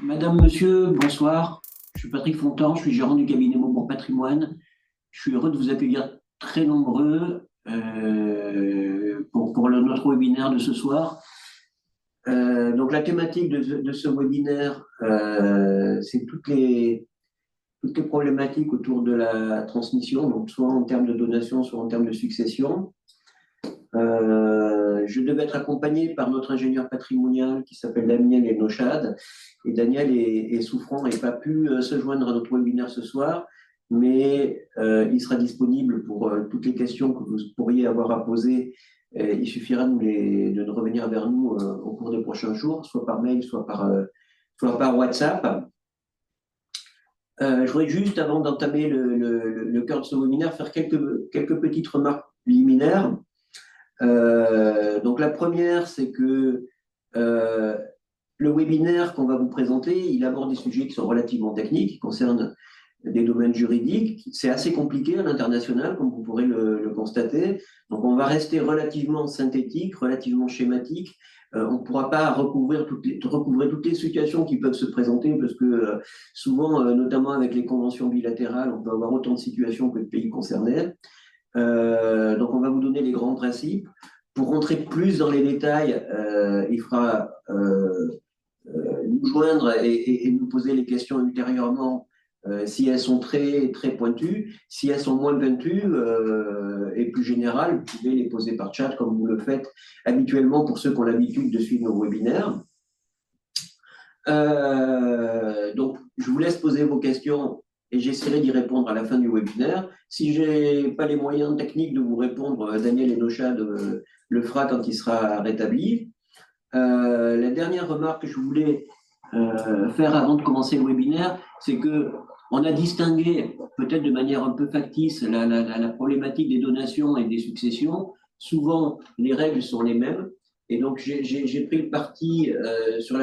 Madame, monsieur, bonsoir. Je suis Patrick Fontan, je suis gérant du cabinet Montbon Patrimoine. Je suis heureux de vous accueillir très nombreux pour notre webinaire de ce soir. Donc la thématique de ce webinaire, c'est toutes les problématiques autour de la transmission, donc soit en termes de donation, soit en termes de succession. Je devais être accompagné par notre ingénieur patrimonial qui s'appelle Daniel Enochad. Et Daniel est souffrant et n'a pas pu se joindre à notre webinaire ce soir, mais il sera disponible pour toutes les questions que vous pourriez avoir à poser. Il suffira de revenir vers nous au cours des prochains jours, soit par mail, soit par WhatsApp. Je voudrais juste, avant d'entamer le cœur de ce webinaire, faire quelques petites remarques liminaires. Donc la première, c'est que le webinaire qu'on va vous présenter, il aborde des sujets qui sont relativement techniques, qui concernent des domaines juridiques. C'est assez compliqué à l'international, comme vous pourrez le constater. Donc on va rester relativement synthétique, relativement schématique. On ne pourra pas recouvrir toutes les situations qui peuvent se présenter, parce que souvent, notamment avec les conventions bilatérales, on peut avoir autant de situations que de pays concernés. Donc, on va vous donner les grands principes. Pour rentrer plus dans les détails, il faudra nous joindre et nous poser les questions ultérieurement si elles sont très, très pointues. Si elles sont moins pointues et plus générales, vous pouvez les poser par chat comme vous le faites habituellement pour ceux qui ont l'habitude de suivre nos webinaires. Donc, je vous laisse poser vos questions et j'essaierai d'y répondre à la fin du webinaire. Si je n'ai pas les moyens techniques de vous répondre, Daniel Enochad le fera quand il sera rétabli. La dernière remarque que je voulais faire avant de commencer le webinaire, c'est que on a distingué, peut-être de manière un peu factice, la problématique des donations et des successions. Souvent, les règles sont les mêmes. Et donc, j'ai pris le parti sur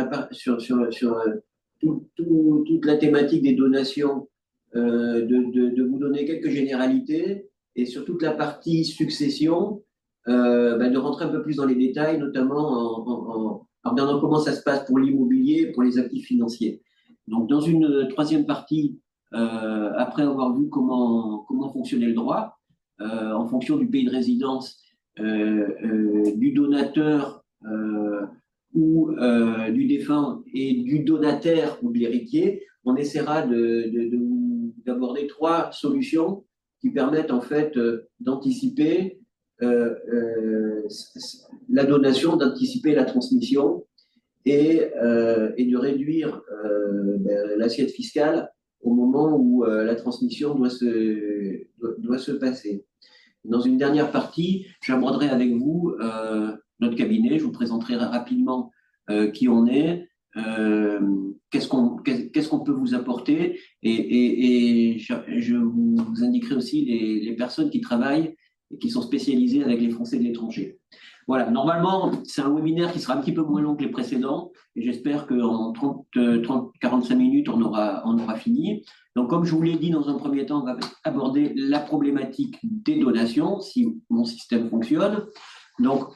toute la thématique des donations, de vous donner quelques généralités, et sur toute la partie succession, de rentrer un peu plus dans les détails, notamment en regardant comment ça se passe pour l'immobilier, pour les actifs financiers. Donc, dans une troisième partie, après avoir vu comment fonctionnait le droit, en fonction du pays de résidence, du donateur ou du défunt et du donataire ou de l'héritier, on essaiera d'aborder trois solutions qui permettent en fait d'anticiper la donation, d'anticiper la transmission et de réduire l'assiette fiscale au moment où la transmission doit se passer. Dans une dernière partie, j'aborderai avec vous notre cabinet, je vous présenterai rapidement qui on est, qu'est-ce qu'on peut vous apporter et je vous indiquerai aussi les personnes qui travaillent et qui sont spécialisées avec les Français de l'étranger. Voilà, normalement, c'est un webinaire qui sera un petit peu moins long que les précédents et j'espère qu'en 45 minutes, on aura fini. Donc, comme je vous l'ai dit dans un premier temps, on va aborder la problématique des donations, si mon système fonctionne. Donc,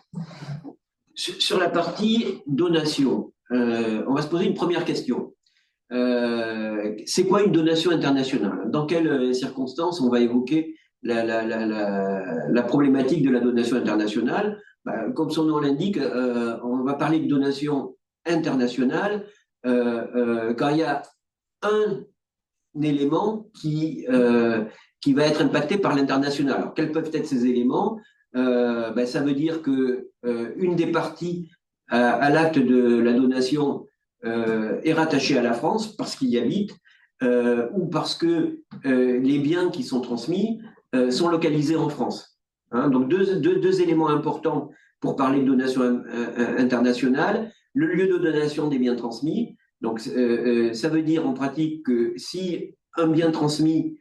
sur la partie donation, on va se poser une première question. C'est quoi une donation internationale? Dans quelles circonstances on va évoquer la problématique de la donation internationale? Comme son nom l'indique, on va parler de donation internationale quand il y a un élément qui va être impacté par l'international. Alors, quels peuvent être ces éléments? Ça veut dire que une des parties à l'acte de la donation est rattachée à la France parce qu'il y habite ou parce que les biens qui sont transmis sont localisés en France. Hein, donc deux éléments importants pour parler de donation internationale. Le lieu de donation des biens transmis. Donc ça veut dire en pratique que si un bien transmis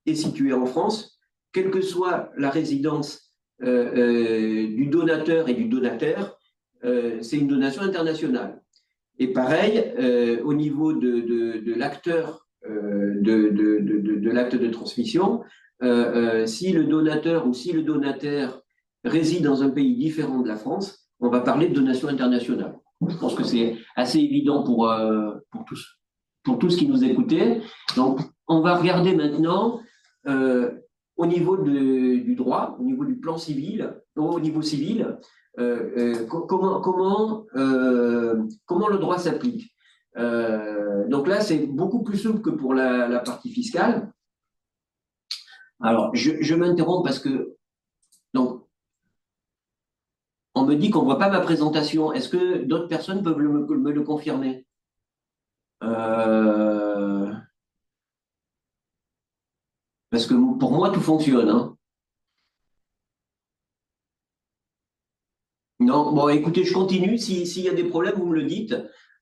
est situé en France, quelle que soit la résidence du donateur et du donataire, c'est une donation internationale. Et pareil, au niveau de l'acteur de l'acte de transmission, si le donateur ou si le donataire réside dans un pays différent de la France, on va parler de donation internationale. Je pense que c'est assez évident pour tous. pour tous qui nous écoutaient. Donc, on va regarder maintenant au niveau du droit, au niveau du plan civil, au niveau civil, comment le droit s'applique. Donc là, c'est beaucoup plus souple que pour la partie fiscale. Alors, je m'interromps parce que donc, on me dit qu'on ne voit pas ma présentation. Est-ce que d'autres personnes peuvent me le confirmer? Parce que pour moi, tout fonctionne, hein. Non, bon, écoutez, je continue. S'il y a des problèmes, vous me le dites.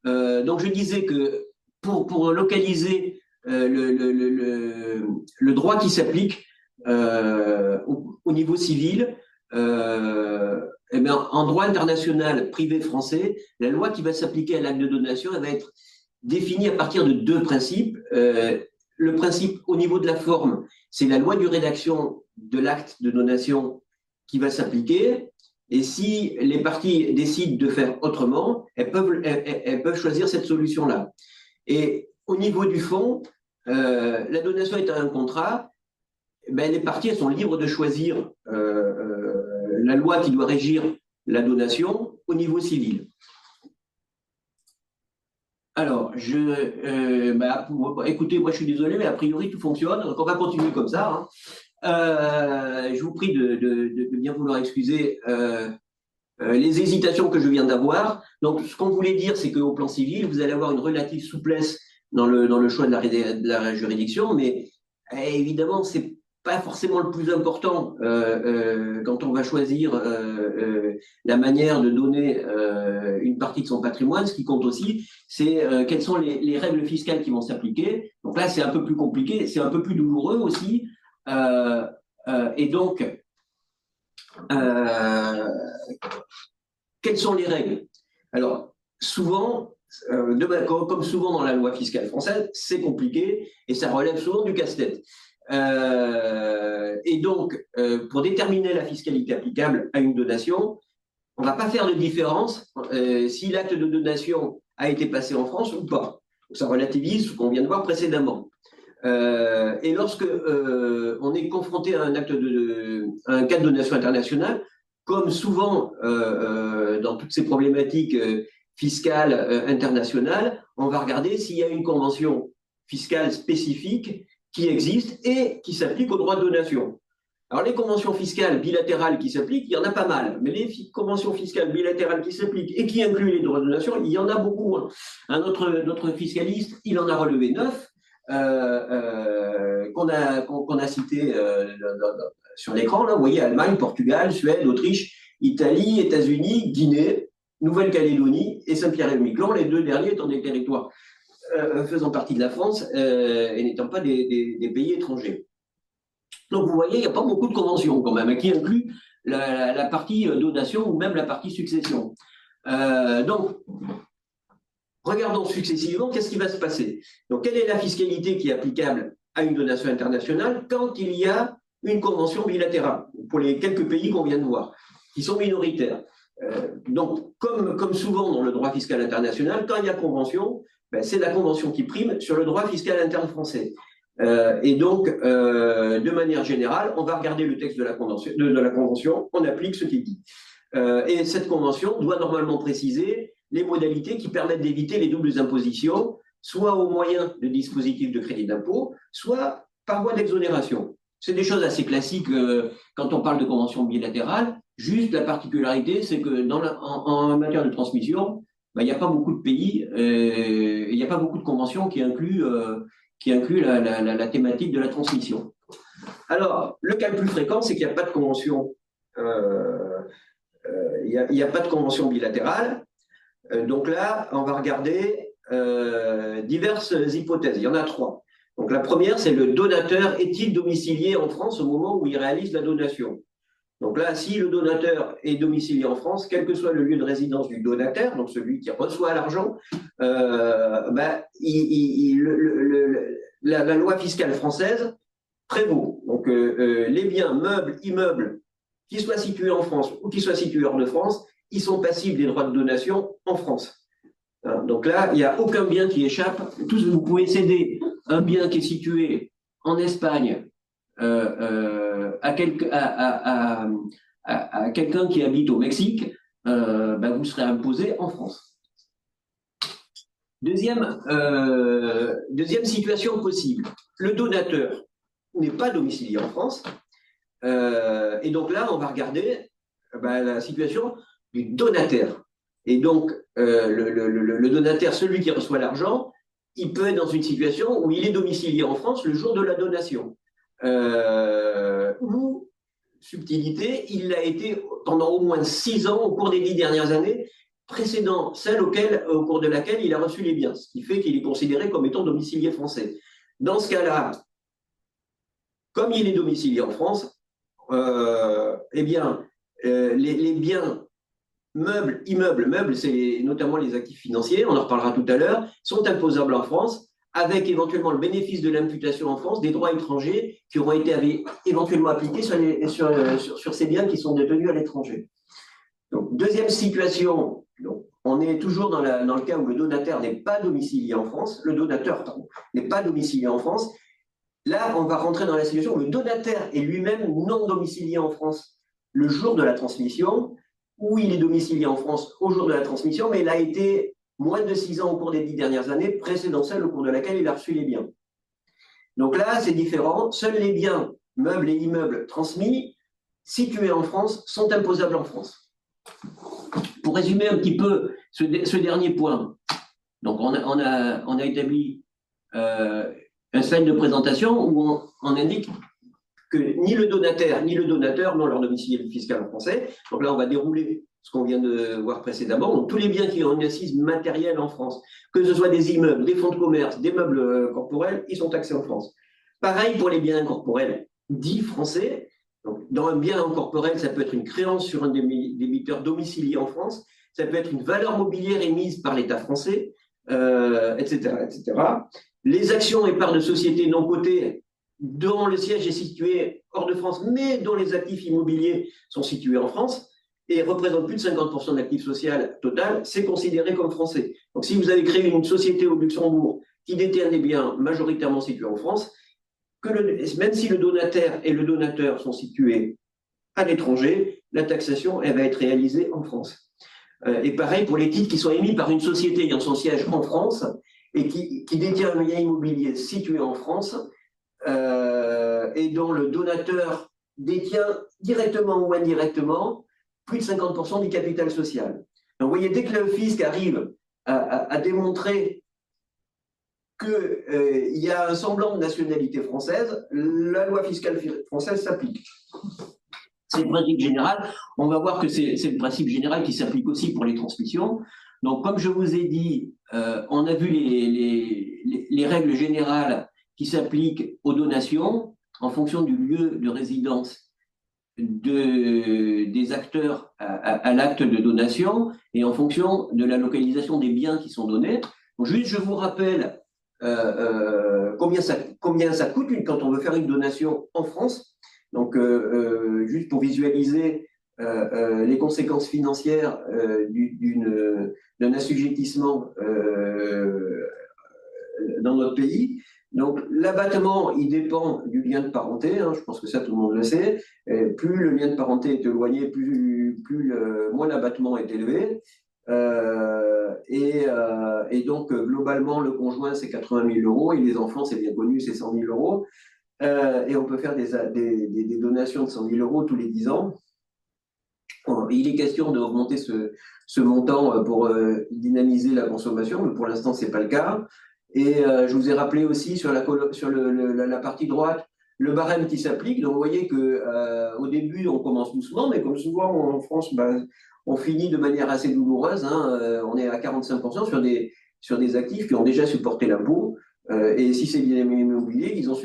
Donc, je disais que pour localiser le droit qui s'applique au niveau civil, eh bien, en droit international privé français, la loi qui va s'appliquer à l'acte de donation, elle va être définie à partir de deux principes. Le principe au niveau de la forme, c'est la loi de rédaction de l'acte de donation qui va s'appliquer. Et si les parties décident de faire autrement, elles peuvent choisir cette solution-là. Et au niveau du fond, la donation étant un contrat, ben, les parties elles sont libres de choisir la loi qui doit régir la donation au niveau civil. Alors, écoutez, moi je suis désolé, mais a priori tout fonctionne, donc on va continuer comme ça, hein. Je vous prie de bien vouloir excuser les hésitations que je viens d'avoir. Donc, ce qu'on voulait dire, c'est qu'au plan civil, vous allez avoir une relative souplesse dans le choix de la juridiction, mais évidemment, c'est pas forcément le plus important quand on va choisir la manière de donner une partie de son patrimoine. Ce qui compte aussi, c'est quelles sont les règles fiscales qui vont s'appliquer. Donc là, c'est un peu plus compliqué, c'est un peu plus douloureux aussi. Et donc, quelles sont les règles? Alors, souvent, comme souvent dans la loi fiscale française, c'est compliqué et ça relève souvent du casse-tête. Et donc, pour déterminer la fiscalité applicable à une donation, on ne va pas faire de différence si l'acte de donation a été passé en France ou pas. Donc, ça relativise ce qu'on vient de voir précédemment. Et lorsque on est confronté à un cas de donation internationale, comme souvent dans toutes ces problématiques fiscales internationales, on va regarder s'il y a une convention fiscale spécifique qui existe et qui s'applique au droit de donation. Alors les conventions fiscales bilatérales qui s'appliquent, il y en a pas mal, mais les conventions fiscales bilatérales qui s'appliquent et qui incluent les droits de donation, il y en a beaucoup, hein. Notre fiscaliste, il en a relevé 9. Qu'on a cité sur l'écran, là, vous voyez, Allemagne, Portugal, Suède, Autriche, Italie, États-Unis, Guinée, Nouvelle-Calédonie et Saint-Pierre-et-Miquelon, les deux derniers étant des territoires faisant partie de la France et n'étant pas des pays étrangers. Donc vous voyez, il n'y a pas beaucoup de conventions quand même, qui incluent la partie donation ou même la partie succession. Donc, regardons successivement qu'est-ce qui va se passer. Donc, quelle est la fiscalité qui est applicable à une donation internationale quand il y a une convention bilatérale, pour les quelques pays qu'on vient de voir, qui sont minoritaires. Donc, comme souvent dans le droit fiscal international, quand il y a convention, ben, c'est la convention qui prime sur le droit fiscal interne français. Et donc, de manière générale, on va regarder le texte de la convention, on applique ce qu'il dit. Et cette convention doit normalement préciser les modalités qui permettent d'éviter les doubles impositions, soit au moyen de dispositifs de crédit d'impôt, soit par voie d'exonération. C'est des choses assez classiques quand on parle de convention bilatérale. Juste la particularité, c'est que en matière de transmission, ben, il n'y a pas beaucoup de pays, il n'y a pas beaucoup de conventions qui incluent la thématique de la transmission. Alors, le cas le plus fréquent, c'est qu'il n'y a pas de convention, il n'y a pas de convention bilatérale. Donc là, on va regarder diverses hypothèses. Il y en a 3. Donc la première, c'est le donateur est-il domicilié en France au moment où il réalise la donation? Donc là, si le donateur est domicilié en France, quel que soit le lieu de résidence du donataire, donc celui qui reçoit l'argent, ben, la loi fiscale française prévaut. Donc les biens meubles, immeubles, qui soient situés en France ou qui soient situés hors de France, ils sont passibles des droits de donation en France. Donc là, il n'y a aucun bien qui échappe. Vous pouvez céder un bien qui est situé en Espagne à quelqu'un qui habite au Mexique, vous serez imposé en France. Deuxième situation possible, le donateur n'est pas domicilié en France, et donc là, on va regarder la situation du donataire. Et donc, le donataire, celui qui reçoit l'argent, il peut être dans une situation où il est domicilié en France le jour de la donation. Ou, subtilité, il l'a été pendant au moins 6 ans au cours des 10 dernières années précédant celle au cours de laquelle il a reçu les biens, ce qui fait qu'il est considéré comme étant domicilié français. Dans ce cas-là, comme il est domicilié en France, les biens meubles, immeubles, c'est notamment les actifs financiers, on en reparlera tout à l'heure, sont imposables en France, avec éventuellement le bénéfice de l'imputation en France des droits étrangers qui auront été éventuellement appliqués sur ces biens qui sont détenus à l'étranger. Donc, deuxième situation, donc, on est toujours dans le cas où le donateur n'est pas domicilié en France, le donateur n'est pas domicilié en France. Là, on va rentrer dans la situation où le donataire est lui-même non domicilié en France le jour de la transmission, où il est domicilié en France au jour de la transmission, mais il a été moins de 6 ans au cours des 10 dernières années, précédant celle au cours de laquelle il a reçu les biens. Donc là, c'est différent. Seuls les biens, meubles et immeubles transmis, situés en France, sont imposables en France. Pour résumer un petit peu ce dernier point, donc on a établi un slide de présentation où on indique que ni le donateur n'ont leur domicile fiscal en français. Donc là, on va dérouler ce qu'on vient de voir précédemment. Donc, tous les biens qui ont une assise matérielle en France, que ce soit des immeubles, des fonds de commerce, des meubles corporels, ils sont taxés en France. Pareil pour les biens incorporels dits français. Donc, dans un bien incorporel, ça peut être une créance sur un débiteur domicilié en France, ça peut être une valeur mobilière émise par l'État français, etc., etc. Les actions et parts de société non cotées dont le siège est situé hors de France, mais dont les actifs immobiliers sont situés en France et représentent plus de 50% de l'actif social total, c'est considéré comme français. Donc, si vous avez créé une société au Luxembourg qui détient des biens majoritairement situés en France, même si le donataire et le donateur sont situés à l'étranger, la taxation, elle va être réalisée en France. Et pareil pour les titres qui sont émis par une société ayant son siège en France et qui détient un bien immobilier situé en France, et dont le donateur détient directement ou indirectement plus de 50% du capital social. Donc, vous voyez, dès que le fisc arrive à démontrer qu'il y a un semblant de nationalité française, la loi fiscale française s'applique. C'est le principe général. On va voir que c'est le principe général qui s'applique aussi pour les transmissions. Donc, comme je vous ai dit, on a vu les règles générales qui s'appliquent aux donations en fonction du lieu de résidence des acteurs à l'acte de donation et en fonction de la localisation des biens qui sont donnés. Donc, juste, je vous rappelle combien ça coûte quand on veut faire une donation en France. Donc, juste pour visualiser les conséquences financières d'un assujettissement dans notre pays. Donc, l'abattement, il dépend du lien de parenté, je pense que ça, tout le monde le sait. Plus le lien de parenté est éloigné, moins l'abattement est élevé. Et donc, globalement, le conjoint, c'est 80 000 euros, et les enfants, c'est bien connu, c'est 100 000 euros. Et on peut faire des donations de 100 000 euros tous les 10 ans. Il est question d'augmenter ce montant pour dynamiser la consommation, mais pour l'instant, ce n'est pas le cas. Et je vous ai rappelé aussi sur la partie droite le barème qui s'applique. Donc, vous voyez qu'au début, on commence doucement, mais comme souvent en France, on finit de manière assez douloureuse. On est à 45% sur des actifs qui ont déjà supporté l'impôt. Et si c'est bien immobilier, ils ont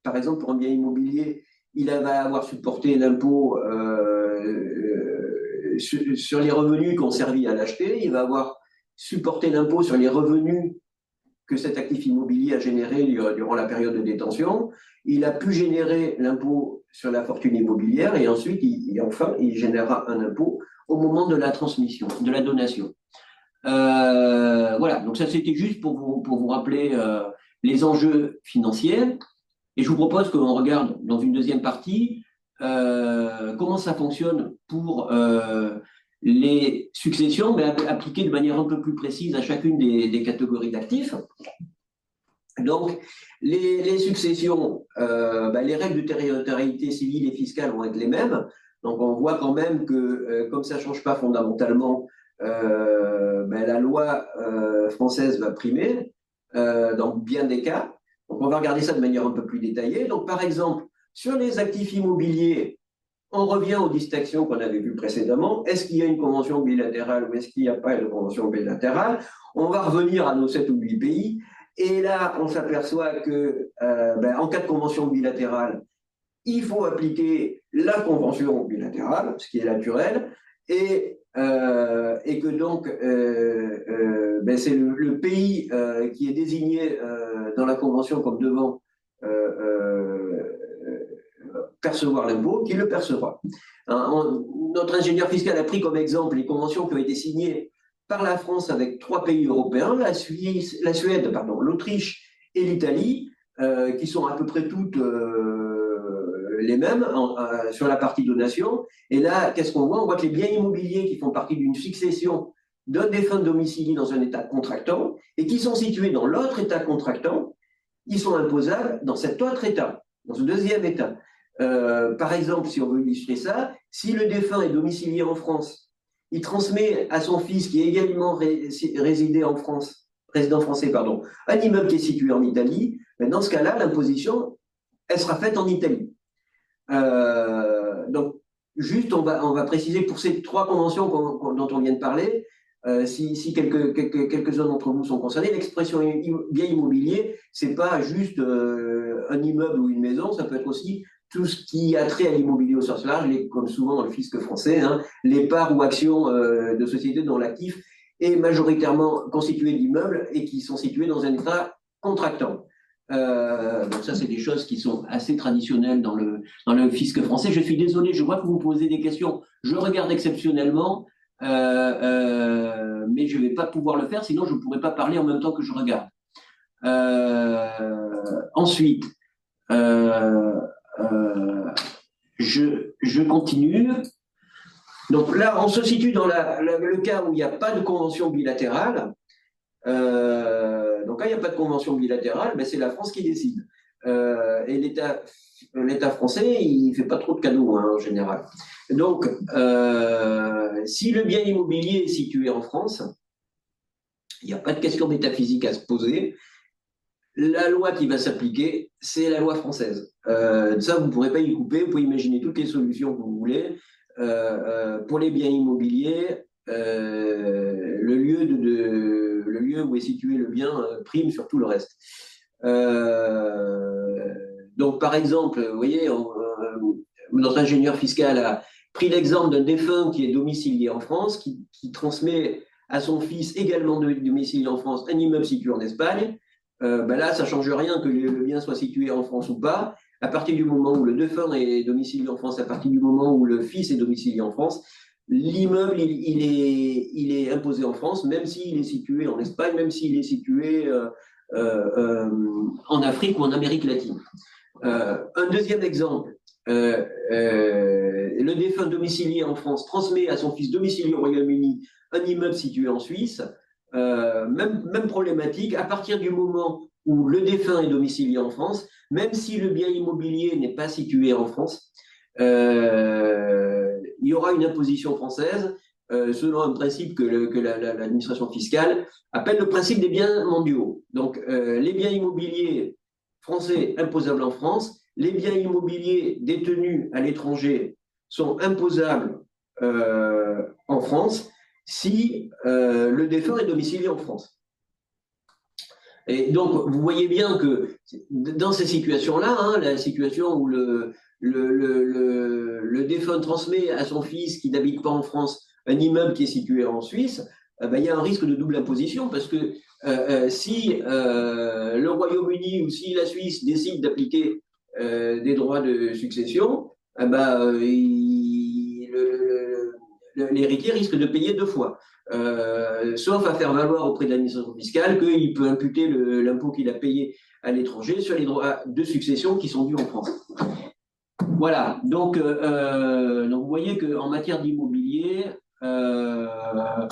par exemple, pour un bien immobilier, il va avoir supporté l'impôt sur les revenus qui ont servi à l'acheter. Il va avoir supporté l'impôt sur les revenus que cet actif immobilier a généré durant la période de détention. Il a pu générer l'impôt sur la fortune immobilière et ensuite, enfin, il générera un impôt au moment de la transmission, de la donation. Voilà, donc ça c'était juste pour vous rappeler les enjeux financiers. Et je vous propose qu'on regarde dans une deuxième partie comment ça fonctionne pour les successions, mais appliquées de manière un peu plus précise à chacune des catégories d'actifs. Donc, les successions, les règles de territorialité civile et fiscale vont être les mêmes. Donc, on voit quand même que, comme ça ne change pas fondamentalement, la loi française va primer dans bien des cas. Donc, on va regarder ça de manière un peu plus détaillée. Donc, par exemple, sur les actifs immobiliers, on revient aux distinctions qu'on avait vues précédemment. Est-ce qu'il y a une convention bilatérale ou est-ce qu'il n'y a pas une convention bilatérale? On va revenir à nos 7 ou 8 pays. Et là, on s'aperçoit que, en cas de convention bilatérale, il faut appliquer la convention bilatérale, ce qui est naturel, et que donc c'est le pays qui est désigné dans la convention comme devant percevoir l'impôt qui le percevra. Notre ingénieur fiscal a pris comme exemple les conventions qui ont été signées par la France avec 3 pays européens, la Suède, l'Autriche et l'Italie, qui sont à peu près toutes les mêmes sur la partie donation. Et là, qu'est-ce qu'on voit? On voit que les biens immobiliers qui font partie d'une succession d'un défunt domicilié dans un État contractant et qui sont situés dans l'autre État contractant, ils sont imposables dans cet autre État, dans ce deuxième État. Par exemple, si on veut illustrer ça, si le défunt est domicilié en France, il transmet à son fils qui est également résidé en France, résident français, pardon, un immeuble qui est situé en Italie, mais dans ce cas-là, l'imposition, elle sera faite en Italie. Donc, juste, on va préciser pour ces 3 conventions dont on vient de parler, si quelques-uns d'entre vous sont concernés, l'expression bien immobilier, c'est pas juste un immeuble ou une maison, ça peut être aussi tout ce qui a trait à l'immobilier au sens large, comme souvent dans le fisc français, hein, les parts ou actions de sociétés dont l'actif est majoritairement constitué d'immeubles et qui sont situés dans un état contractant. Donc ça, c'est des choses qui sont assez traditionnelles dans le fisc français. Je suis désolé, je vois que vous me posez des questions. Je regarde exceptionnellement, mais je ne vais pas pouvoir le faire, sinon je ne pourrais pas parler en même temps que je regarde. Ensuite, je continue. Donc là, on se situe dans le cas où il n'y a pas de convention bilatérale. Donc là, il n'y a pas de convention bilatérale, mais c'est la France qui décide. Et l'État français, il ne fait pas trop de cadeaux en général. Donc, si le bien immobilier est situé en France, il n'y a pas de question métaphysique à se poser. La loi qui va s'appliquer, c'est la loi française. Ça, vous ne pourrez pas y couper. Vous pouvez imaginer toutes les solutions que vous voulez. Pour les biens immobiliers, le lieu où est situé le bien prime sur tout le reste. Donc, par exemple, vous voyez, notre ingénieur fiscal a pris l'exemple d'un défunt qui est domicilié en France, qui transmet à son fils également domicilié en France un immeuble situé en Espagne. Là, ça ne change rien que le bien soit situé en France ou pas. À partir du moment où le défunt est domicilié en France, à partir du moment où le fils est domicilié en France, l'immeuble, il est imposé en France, même s'il est situé en Espagne, même s'il est situé en Afrique ou en Amérique latine. Un deuxième exemple, le défunt domicilié en France transmet à son fils domicilié au Royaume-Uni un immeuble situé en Suisse. Même problématique, à partir du moment où le défunt est domicilié en France, même si le bien immobilier n'est pas situé en France, il y aura une imposition française selon un principe que l'administration fiscale appelle le principe des biens mondiaux. Donc, les biens immobiliers français imposables en France, les biens immobiliers détenus à l'étranger sont imposables en France si le défunt est domicilié en France. Et donc, vous voyez bien que dans ces situations-là, hein, la situation où le défunt transmet à son fils qui n'habite pas en France un immeuble qui est situé en Suisse, il y a un risque de double imposition parce que si le Royaume-Uni ou si la Suisse décide d'appliquer des droits de succession, l'héritier risque de payer deux fois. Sauf à faire valoir auprès de l'administration fiscale qu'il peut imputer l'impôt qu'il a payé à l'étranger sur les droits de succession qui sont dus en France. Voilà, donc vous voyez qu'en matière d'immobilier, quand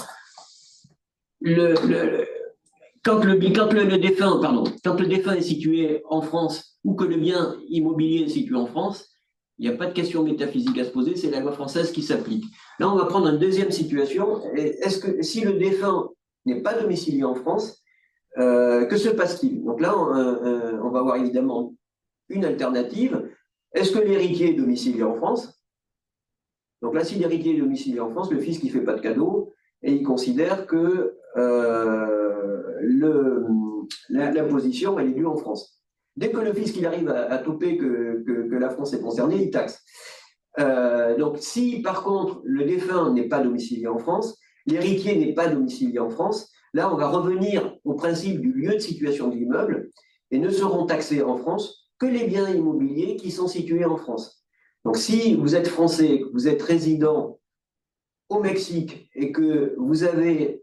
le défunt est situé en France ou que le bien immobilier est situé en France, il n'y a pas de question métaphysique à se poser, c'est la loi française qui s'applique. Là, on va prendre une deuxième situation. Est-ce que si le défunt n'est pas domicilié en France, que se passe-t-il? Donc là, on va voir évidemment une alternative. Est-ce que l'héritier est domicilié en France? Donc là, si l'héritier est domicilié en France, le fisc ne fait pas de cadeau et il considère que l'imposition, elle est due en France. Dès que le fisc il arrive à toper que la France est concernée, il taxe. Donc si par contre le défunt n'est pas domicilié en France, l'héritier n'est pas domicilié en France, là on va revenir au principe du lieu de situation de l'immeuble et ne seront taxés en France que les biens immobiliers qui sont situés en France. Donc si vous êtes français, que vous êtes résident au Mexique et que vous avez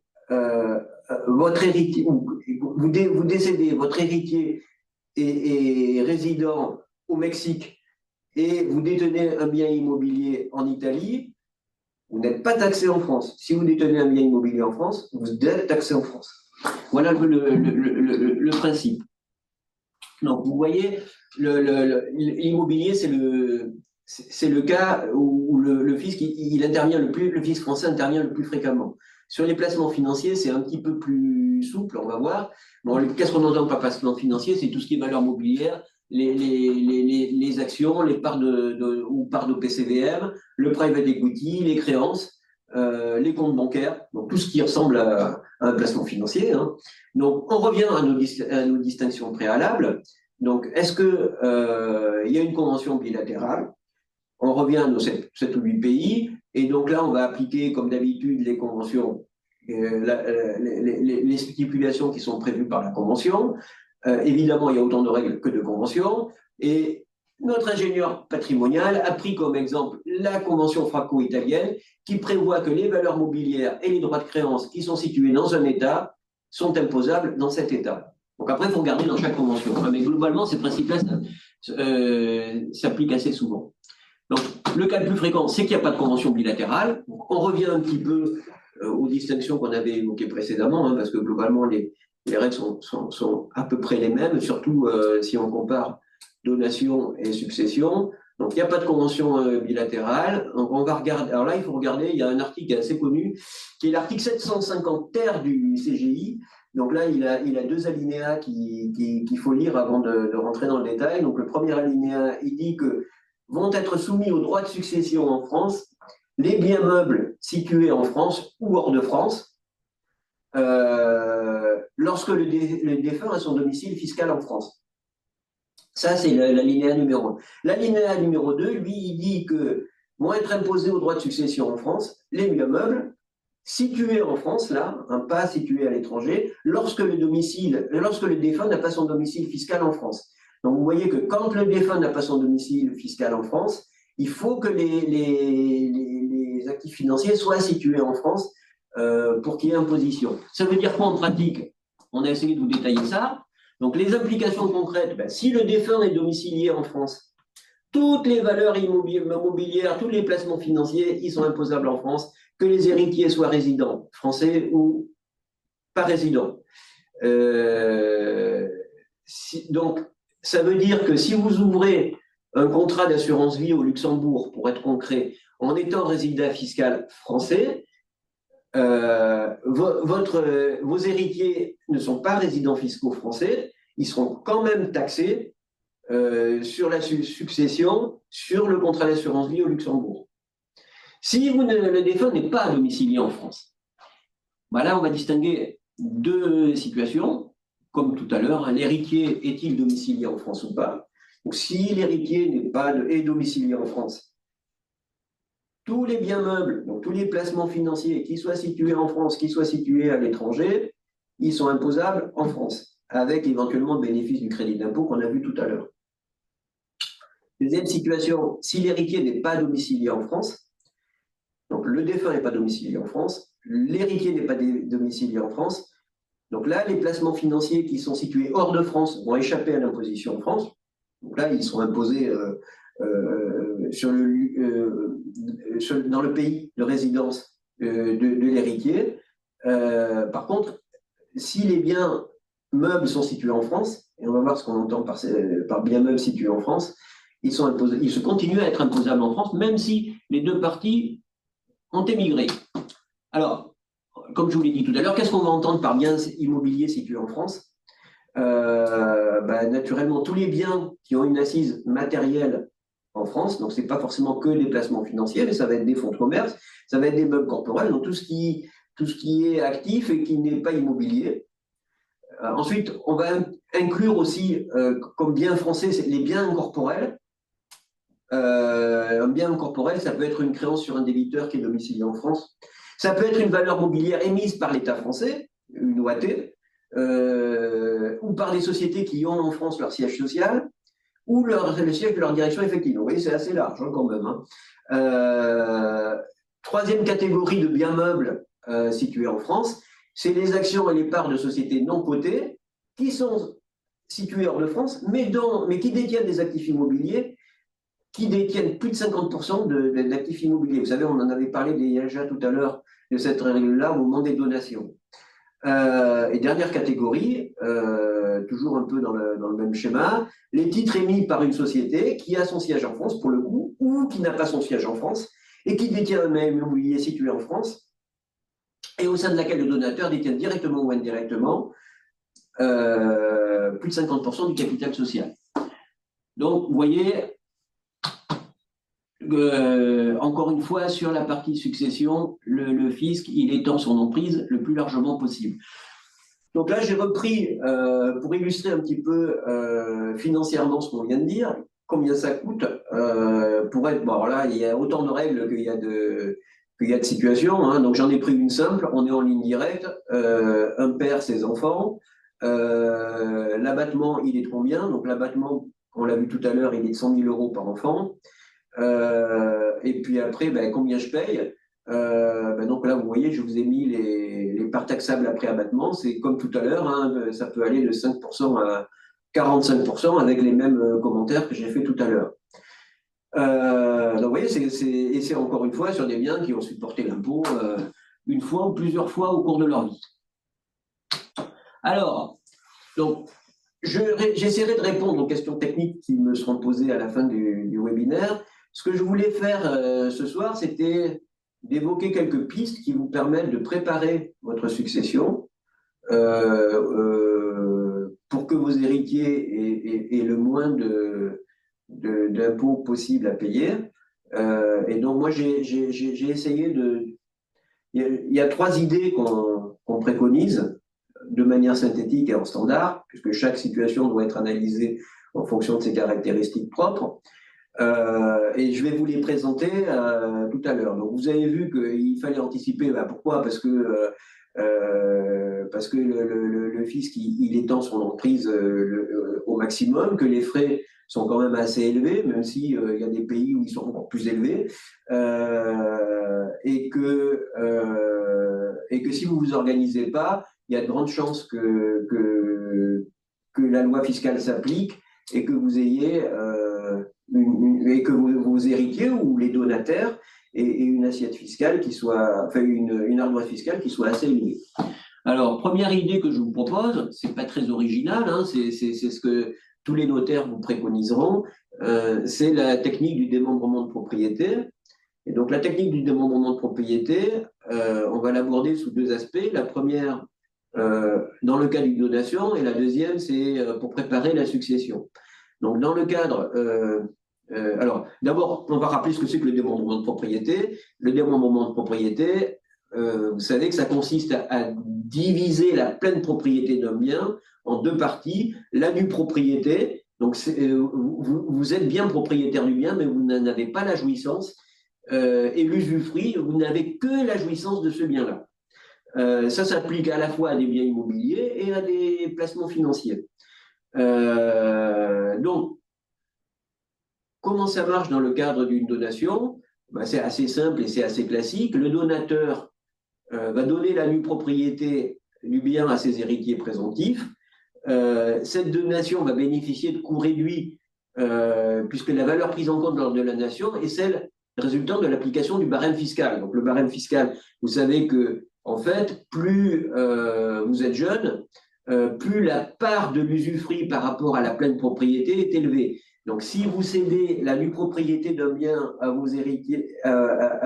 votre héritier, vous décédez, votre héritier est résident au Mexique et vous détenez un bien immobilier en Italie, vous n'êtes pas taxé en France. Si vous détenez un bien immobilier en France, vous êtes taxé en France. Voilà le principe. Donc, vous voyez, l'immobilier, c'est le cas où le fisc, il intervient le fisc français intervient le plus fréquemment. Sur les placements financiers, c'est un petit peu plus souple, on va voir. Bon, qu'est-ce qu'on entend par placement financier? C'est tout ce qui est valeur mobilière, les actions, les parts ou parts de PCVM, le private equity, les créances, les comptes bancaires, donc tout ce qui ressemble à un placement financier. Hein. Donc, on revient à nos distinctions préalables. Donc, est-ce que il y a une convention bilatérale? On revient à nos 7 ou 8 pays, et donc là, on va appliquer, comme d'habitude, les conventions, les stipulations qui sont prévues par la convention. Évidemment, il y a autant de règles que de conventions, et notre ingénieur patrimonial a pris comme exemple la convention franco-italienne, qui prévoit que les valeurs mobilières et les droits de créance qui sont situés dans un État sont imposables dans cet État. Donc après, il faut regarder dans chaque convention. Mais globalement, ces principes-là s'appliquent assez souvent. Donc, le cas le plus fréquent, c'est qu'il n'y a pas de convention bilatérale. Donc, on revient un petit peu aux distinctions qu'on avait évoquées précédemment, hein, parce que globalement, les règles sont à peu près les mêmes, surtout si on compare donation et succession. Donc, il n'y a pas de convention bilatérale. Donc, on va regarder. Alors là, il faut regarder, il y a un article assez connu, qui est l'article 750 ter du CGI. Donc là, il a deux alinéas qu'il faut lire avant de rentrer dans le détail. Donc, le premier alinéa, il dit que vont être soumis aux droits de succession en France les biens meubles situés en France ou hors de France lorsque le défunt a son domicile fiscal en France. Ça, c'est l'alinéa numéro 1. L'alinéa numéro 2, lui, il dit que vont être imposés aux droits de succession en France les biens meubles situés en France, là, pas situés à l'étranger, lorsque le défunt n'a pas son domicile fiscal en France. Donc, vous voyez que quand le défunt n'a pas son domicile fiscal en France, il faut que les actifs financiers soient situés en France pour qu'il y ait imposition. Ça veut dire quoi en pratique? On a essayé de vous détailler ça. Donc, les implications concrètes, si le défunt est domicilié en France, toutes les valeurs immobilières, tous les placements financiers, ils sont imposables en France, que les héritiers soient résidents français ou pas résidents. Donc, ça veut dire que si vous ouvrez un contrat d'assurance vie au Luxembourg, pour être concret, en étant résident fiscal français, vos héritiers ne sont pas résidents fiscaux français, ils seront quand même taxés sur la succession, sur le contrat d'assurance vie au Luxembourg. Si le défunt n'est pas domicilié en France, là, on va distinguer deux situations. Comme tout à l'heure, l'héritier est-il domicilié en France ou pas? Donc, si l'héritier est domicilié en France, tous les biens meubles, donc tous les placements financiers, qu'ils soient situés en France, qu'ils soient situés à l'étranger, ils sont imposables en France, avec éventuellement le bénéfice du crédit d'impôt qu'on a vu tout à l'heure. Deuxième situation, si l'héritier n'est pas domicilié en France, Donc, le défunt n'est pas domicilié en France, l'héritier n'est pas domicilié en France. Donc là, les placements financiers qui sont situés hors de France vont échapper à l'imposition en France. Donc là, ils sont imposés dans le pays de résidence de l'héritier. Par contre, si les biens meubles sont situés en France, et on va voir ce qu'on entend par biens meubles situés en France, ils se continuent à être imposables en France, même si les deux parties ont émigré. Alors, comme je vous l'ai dit tout à l'heure, qu'est-ce qu'on va entendre par biens immobiliers situés en France? Naturellement, tous les biens qui ont une assise matérielle en France, donc ce n'est pas forcément que des placements financiers, mais ça va être des fonds de commerce, ça va être des meubles corporels, donc tout ce qui est actif et qui n'est pas immobilier. Ensuite, on va inclure aussi comme biens français les biens incorporels. Un bien incorporel, ça peut être une créance sur un débiteur qui est domicilié en France. Ça peut être une valeur mobilière émise par l'État français, une OAT, ou par des sociétés qui ont en France leur siège social, ou le siège de leur direction effective. Vous voyez, c'est assez large quand même. Troisième catégorie de biens meubles situés en France, c'est les actions et les parts de sociétés non cotées qui sont situées hors de France, mais qui détiennent des actifs immobiliers qui détiennent plus de 50% d'actifs immobiliers. Vous savez, on en avait parlé déjà tout à l'heure de cette règle-là au moment des donations. Et dernière catégorie, toujours un peu dans le même schéma, les titres émis par une société qui a son siège en France, pour le coup, ou qui n'a pas son siège en France, et qui détient un bien immobilier situé en France, et au sein de laquelle le donateur détient directement ou indirectement plus de 50% du capital social. Donc, vous voyez, encore une fois, sur la partie succession, le fisc, il étend son emprise le plus largement possible. Donc là, j'ai repris, pour illustrer un petit peu financièrement ce qu'on vient de dire, combien ça coûte pour être... Bon, alors là, il y a autant de règles qu'il y a de situations. Hein. Donc j'en ai pris une simple, on est en ligne directe, un père, ses enfants. L'abattement, il est de combien? Donc l'abattement, on l'a vu tout à l'heure, il est de 100 000 € par enfant. Et puis après, combien je paye? Donc là, vous voyez, je vous ai mis les parts taxables après abattement. C'est comme tout à l'heure, hein, ça peut aller de 5% à 45% avec les mêmes commentaires que j'ai fait tout à l'heure. Donc vous voyez, c'est encore une fois sur des biens qui ont supporté l'impôt une fois ou plusieurs fois au cours de leur vie. Alors, donc, j'essaierai de répondre aux questions techniques qui me seront posées à la fin du webinaire. Ce que je voulais faire ce soir, c'était d'évoquer quelques pistes qui vous permettent de préparer votre succession pour que vos héritiers aient le moins d'impôts possible à payer. Et donc, moi, j'ai essayé de... Il y a 3 idées qu'on préconise de manière synthétique et en standard, puisque chaque situation doit être analysée en fonction de ses caractéristiques propres. Et je vais vous les présenter tout à l'heure. Donc, vous avez vu qu'il fallait anticiper. Pourquoi? Parce que le fisc, il étend son emprise au maximum, que les frais sont quand même assez élevés, même s'il y a des pays où ils sont encore plus élevés, et que si vous ne vous organisez pas, il y a de grandes chances que la loi fiscale s'applique et que vous ayez et que vos héritiers ou les donataires aient une assiette fiscale qui soit, enfin une ardoise fiscale qui soit assez élevée. Alors, première idée que je vous propose, c'est pas très original, hein, c'est ce que tous les notaires vous préconiseront, c'est la technique du démembrement de propriété. Et donc, la technique du démembrement de propriété, on va l'aborder sous 2 aspects. La première, dans le cas d'une donation, et la deuxième, c'est pour préparer la succession. Donc, dans le cadre... alors, d'abord, on va rappeler ce que c'est que le démembrement de propriété. Le démembrement de propriété, vous savez que ça consiste à diviser la pleine propriété d'un bien en 2 parties. La nue propriété, donc vous êtes bien propriétaire du bien, mais vous n'en avez pas la jouissance. Et l'usufruit, vous n'avez que la jouissance de ce bien-là. Ça s'applique à la fois à des biens immobiliers et à des placements financiers. Donc, comment ça marche dans le cadre d'une donation? ben, c'est assez simple et c'est assez classique. Le donateur va donner la nue propriété du bien à ses héritiers présomptifs. Cette donation va bénéficier de coûts réduits puisque la valeur prise en compte lors de la donation est celle résultant de l'application du barème fiscal. Donc le barème fiscal, vous savez que en fait, plus vous êtes jeune, plus la part de l'usufruit par rapport à la pleine propriété est élevée. Donc si vous cédez la nue propriété d'un bien à vos héritiers, en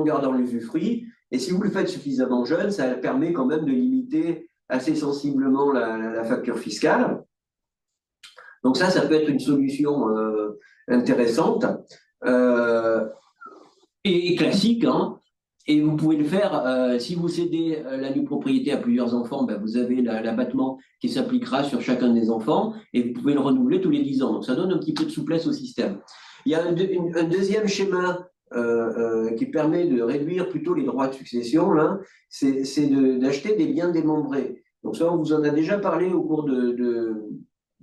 gardant l'usufruit, et si vous le faites suffisamment jeune, ça permet quand même de limiter assez sensiblement la facture fiscale. Donc ça peut être une solution intéressante et classique, hein. Et vous pouvez le faire, si vous cédez la nue propriété à plusieurs enfants, ben vous avez l'abattement qui s'appliquera sur chacun des enfants et vous pouvez le renouveler tous les 10 ans. Donc ça donne un petit peu de souplesse au système. Il y a un deuxième schéma qui permet de réduire plutôt les droits de succession, là, c'est d'acheter des biens démembrés. Donc ça, on vous en a déjà parlé au cours de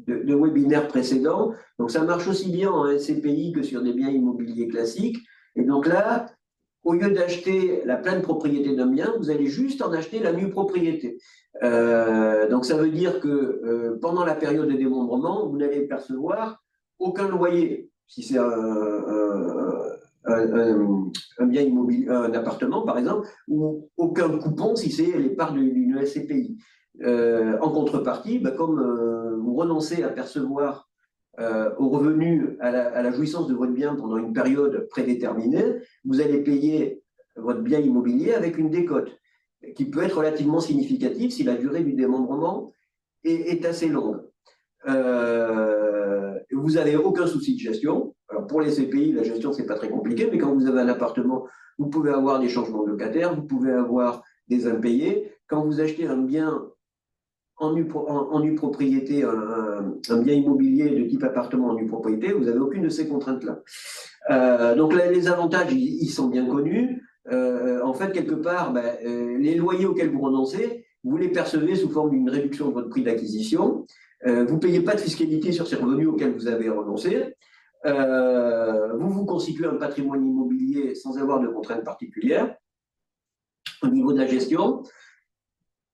webinaires précédents. Donc ça marche aussi bien en SCPI que sur des biens immobiliers classiques. Et donc là, au lieu d'acheter la pleine propriété d'un bien, vous allez juste en acheter la nue propriété. Donc ça veut dire que pendant la période de démembrement, vous n'allez percevoir aucun loyer. Si c'est un bien immobilier, un appartement par exemple, ou aucun coupon si c'est les parts d'une SCPI. En contrepartie, ben, comme vous renoncez à percevoir aux revenus, à la jouissance de votre bien pendant une période prédéterminée, vous allez payer votre bien immobilier avec une décote qui peut être relativement significative si la durée du démembrement est assez longue. Vous n'avez aucun souci de gestion. Alors pour les CPI, la gestion, c'est pas très compliqué, mais quand vous avez un appartement, vous pouvez avoir des changements de locataires, vous pouvez avoir des impayés. Quand vous achetez un bien en nue propriété, un bien immobilier de type appartement en nue propriété, vous n'avez aucune de ces contraintes-là. Donc là, les avantages, ils sont bien connus. En fait, quelque part, ben, les loyers auxquels vous renoncez, vous les percevez sous forme d'une réduction de votre prix d'acquisition. Vous ne payez pas de fiscalité sur ces revenus auxquels vous avez renoncé. Vous constituez un patrimoine immobilier sans avoir de contraintes particulières au niveau de la gestion.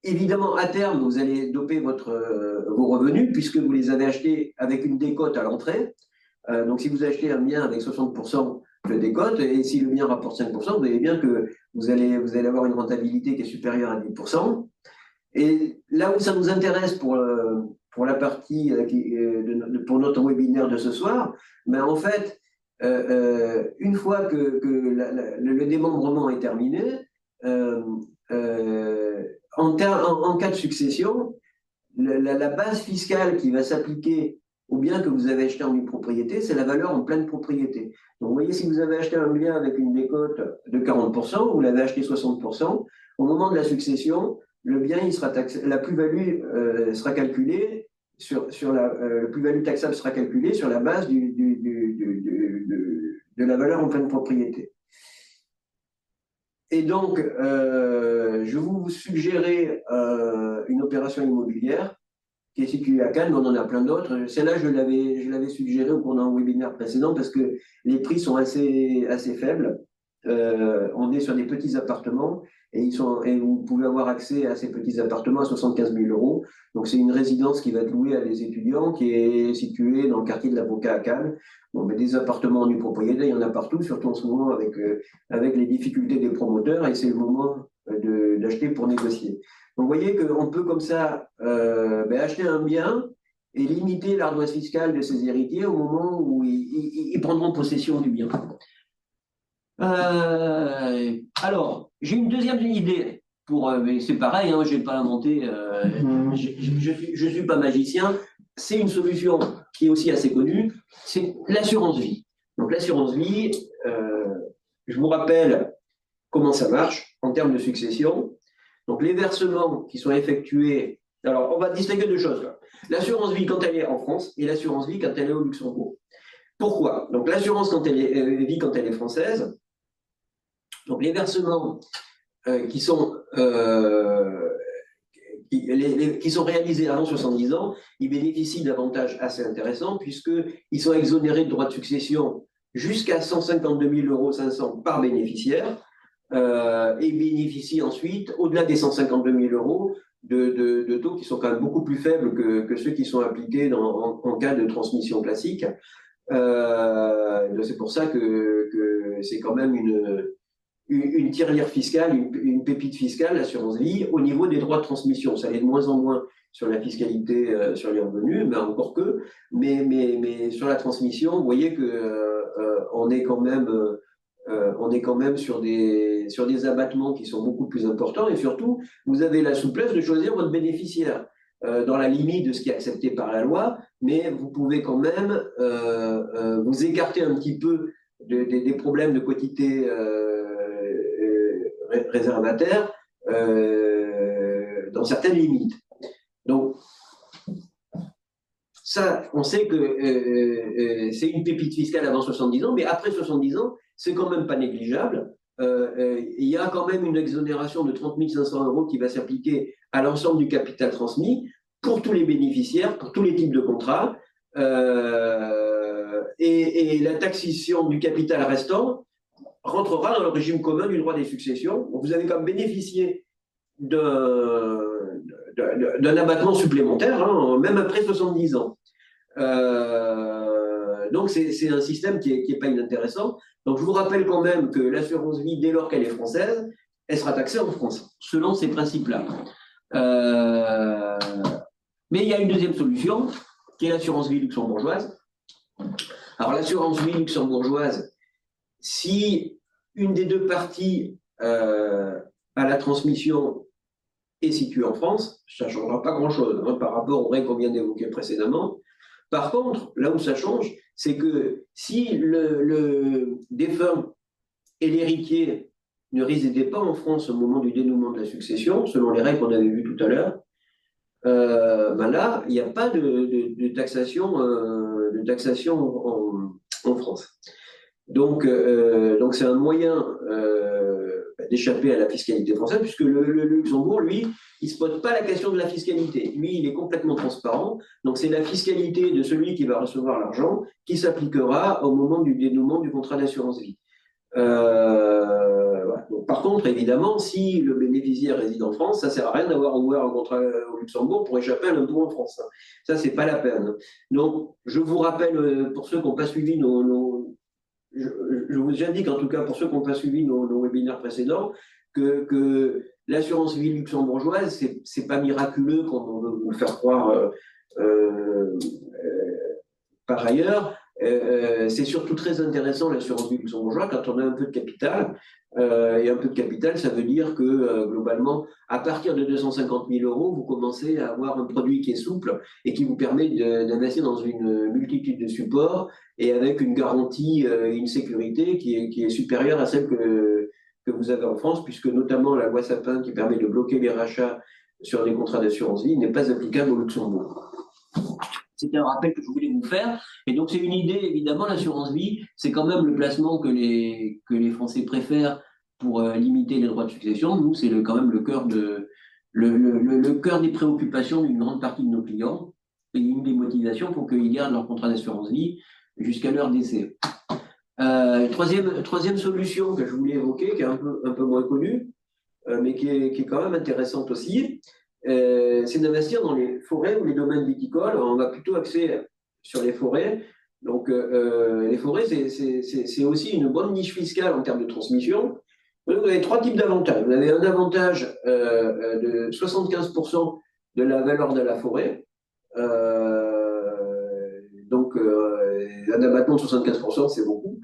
Évidemment, à terme, vous allez doper vos revenus puisque vous les avez achetés avec une décote à l'entrée. Donc, si vous achetez un bien avec 60% de décote et si le bien rapporte 5%, vous voyez bien que vous allez avoir une rentabilité qui est supérieure à 10%. Et là où ça nous intéresse pour la partie, pour notre webinaire de ce soir, ben en fait, une fois que le démembrement est terminé, en cas de succession, la base fiscale qui va s'appliquer au bien que vous avez acheté en nue propriété, c'est la valeur en pleine propriété. Donc, vous voyez, si vous avez acheté un bien avec une décote de 40%, vous l'avez acheté 60%, au moment de la succession, le bien, la plus-value sera calculée la plus-value taxable sera calculée sur la base de la valeur en pleine propriété. Et donc, je vous suggérer une opération immobilière qui est située à Cannes, mais on en a plein d'autres. Celle-là, je l'avais suggérée au cours d'un webinaire précédent parce que les prix sont assez faibles. On est sur des petits appartements et vous pouvez avoir accès à ces petits appartements à 75 000 euros. Donc, c'est une résidence qui va être louée à des étudiants qui est située dans le quartier de l'Avocat à Cannes. Bon, mais des appartements en nue propriété, il y en a partout, surtout en ce moment avec les difficultés des promoteurs et c'est le moment d'acheter pour négocier. Donc, vous voyez qu'on peut comme ça acheter un bien et limiter l'ardoise fiscale de ses héritiers au moment où ils prendront possession du bien. Alors, j'ai une deuxième idée c'est pareil, hein, je n'ai pas inventé, je suis pas magicien. C'est une solution qui est aussi assez connue, c'est l'assurance vie. Donc l'assurance vie, je vous rappelle comment ça marche en termes de succession. Donc les versements qui sont effectués, alors on va distinguer deux choses là. L'assurance vie quand elle est en France et l'assurance vie quand elle est au Luxembourg. Pourquoi? Donc l'assurance vie quand elle est française. Donc les versements qui sont réalisés avant 70 ans, ils bénéficient d'avantages assez intéressants puisqu'ils sont exonérés de droits de succession jusqu'à 152 500 € par bénéficiaire et bénéficient ensuite, au-delà des 152 000 € de taux qui sont quand même beaucoup plus faibles que ceux qui sont appliqués en cas de transmission classique. C'est pour ça que c'est quand même une tirelire fiscale, une pépite fiscale, l'assurance vie, au niveau des droits de transmission. Ça l'est de moins en moins sur la fiscalité, sur les revenus, mais encore que. Mais sur la transmission, vous voyez que on est quand même sur des abattements qui sont beaucoup plus importants, et surtout, vous avez la souplesse de choisir votre bénéficiaire dans la limite de ce qui est accepté par la loi, mais vous pouvez quand même vous écarter un petit peu des problèmes de quotité réservataire dans certaines limites. Donc, ça, on sait que c'est une pépite fiscale avant 70 ans, mais après 70 ans, c'est quand même pas négligeable. Il y a quand même une exonération de 30 500 € qui va s'appliquer à l'ensemble du capital transmis pour tous les bénéficiaires, pour tous les types de contrats. Et la taxation du capital restant rentrera dans le régime commun du droit des successions. Donc vous avez quand même bénéficié d'un abattement supplémentaire, hein, même après 70 ans. Donc c'est un système qui est pas inintéressant. Donc je vous rappelle quand même que l'assurance vie, dès lors qu'elle est française, elle sera taxée en France, selon ces principes-là. Mais il y a une deuxième solution, qui est l'assurance vie luxembourgeoise. Alors l'assurance vie luxembourgeoise, si une des deux parties à la transmission est située en France, ça ne changera pas grand-chose hein, par rapport aux règles qu'on vient d'évoquer précédemment. Par contre, là où ça change, c'est que si le défunt et l'héritier ne résidaient pas en France au moment du dénouement de la succession, selon les règles qu'on avait vues tout à l'heure, ben là, il n'y a pas de taxation, en France. Donc c'est un moyen d'échapper à la fiscalité française, puisque le Luxembourg, lui, il ne se pose pas la question de la fiscalité. Lui, il est complètement transparent. Donc c'est la fiscalité de celui qui va recevoir l'argent qui s'appliquera au moment du dénouement du contrat d'assurance vie. Voilà. Donc, par contre, évidemment, si le bénéficiaire réside en France, ça ne sert à rien d'avoir ouvert un contrat au Luxembourg pour échapper à l'impôt en France. Ça, c'est pas la peine. Donc, je vous rappelle, pour ceux qui n'ont pas suivi je vous indique en tout cas pour ceux qui n'ont pas suivi nos webinaires précédents que l'assurance vie luxembourgeoise, c'est pas miraculeux comme on veut vous le faire croire par ailleurs. C'est surtout très intéressant l'assurance vie luxembourgeoise quand on a un peu de capital. Et un peu de capital, ça veut dire que globalement, à partir de 250 000 €, vous commencez à avoir un produit qui est souple et qui vous permet d'investir dans une multitude de supports et avec une garantie et une sécurité qui est supérieure à celle que vous avez en France, puisque notamment la loi Sapin qui permet de bloquer les rachats sur des contrats d'assurance vie n'est pas applicable au Luxembourg. C'était un rappel que je voulais vous faire. Et donc, c'est une idée, évidemment, l'assurance vie, c'est quand même le placement que les Français préfèrent pour limiter les droits de succession. Nous, c'est quand même le cœur des préoccupations d'une grande partie de nos clients et une des motivations pour qu'ils gardent leur contrat d'assurance vie jusqu'à leur décès. Troisième solution que je voulais évoquer, qui est un peu moins connue, mais qui est quand même intéressante aussi, c'est d'investir dans les forêts ou les domaines viticoles. On va plutôt axer sur les forêts. Donc, les forêts, c'est aussi une bonne niche fiscale en termes de transmission. Vous avez trois types d'avantages. Vous avez un avantage de 75% de la valeur de la forêt. Donc, un abattement de 75%, c'est beaucoup.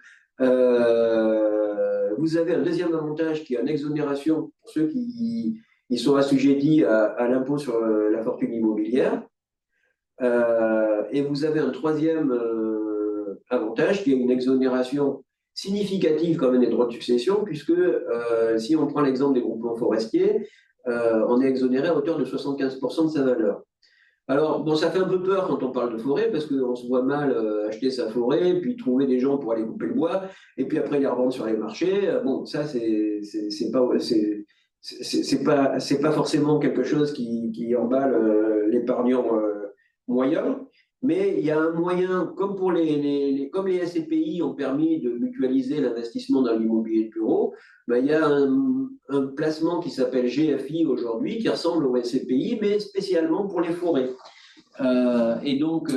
Vous avez un deuxième avantage qui est une exonération pour ceux qui sont assujettis à l'impôt sur la fortune immobilière. Et vous avez un troisième avantage qui est une exonération significative quand même des droits de succession, puisque si on prend l'exemple des groupements forestiers, on est exonéré à hauteur de 75% de sa valeur. Alors, bon, ça fait un peu peur quand on parle de forêt, parce qu'on se voit mal acheter sa forêt, puis trouver des gens pour aller couper le bois, et puis après les revendre sur les marchés. Bon, ça, c'est pas forcément quelque chose qui emballe l'épargnant moyen. Mais il y a un moyen, comme pour comme les SCPI ont permis de mutualiser l'investissement dans l'immobilier de bureau, ben, il y a un placement qui s'appelle GFI aujourd'hui, qui ressemble au SCPI, mais spécialement pour les forêts. Et donc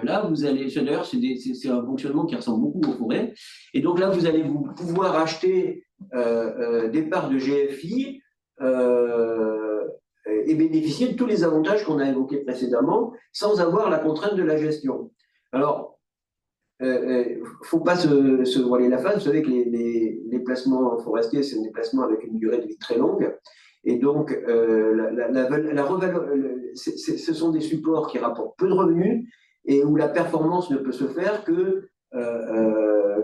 là, vous allez, d'ailleurs, c'est un fonctionnement qui ressemble beaucoup aux forêts. Et donc là, vous allez pouvoir acheter des parts de GFI et bénéficier de tous les avantages qu'on a évoqués précédemment sans avoir la contrainte de la gestion. Alors, faut pas se voiler la face. Vous savez que les placements forestiers, c'est des placements avec une durée de vie très longue. Et donc, ce sont des supports qui rapportent peu de revenus et où la performance ne peut se faire que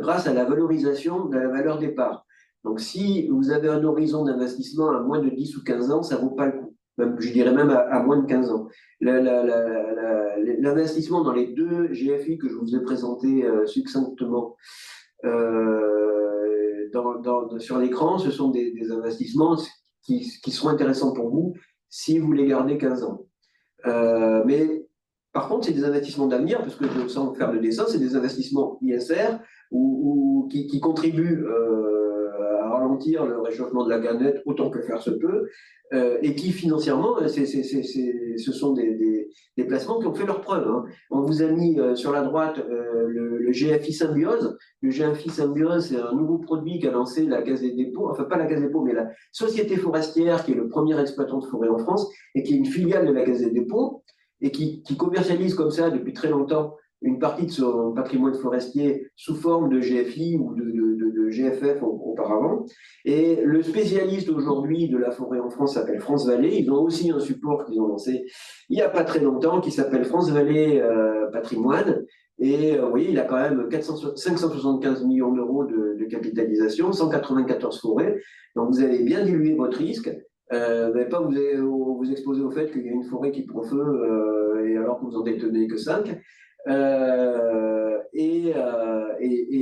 grâce à la valorisation de la valeur des parts. Donc, si vous avez un horizon d'investissement à moins de 10 ou 15 ans, ça ne vaut pas le coup. Même, je dirais même à moins de 15 ans. L'investissement dans les deux GFI que je vous ai présentés succinctement sur l'écran, ce sont des investissements qui seront intéressants pour vous si vous les gardez 15 ans. Mais par contre, c'est des investissements d'avenir, parce que sans faire le dessin, c'est des investissements ISR qui contribuent à ralentir le réchauffement de la planète autant que faire se peut, et qui financièrement, ce sont des placements qui ont fait leurs preuves. Hein. On vous a mis sur la droite le GFI Symbiose. Le GFI Symbiose, c'est un nouveau produit qu'a lancé la Caisse des dépôts, enfin pas la Caisse des dépôts, mais la Société forestière, qui est le premier exploitant de forêt en France, et qui est une filiale de la Caisse des dépôts, et qui commercialise comme ça depuis très longtemps une partie de son patrimoine forestier sous forme de GFI ou de GFF auparavant. Et le spécialiste aujourd'hui de la forêt en France s'appelle France Vallée. Ils ont aussi un support qu'ils ont lancé il n'y a pas très longtemps qui s'appelle France Vallée Patrimoine. Et vous voyez, il a quand même 575 millions d'euros de capitalisation, 194 forêts. Donc vous avez bien dilué votre risque. Vous n'allez pas vous exposer au fait qu'il y a une forêt qui prend feu et alors que vous en détenez que 5. Et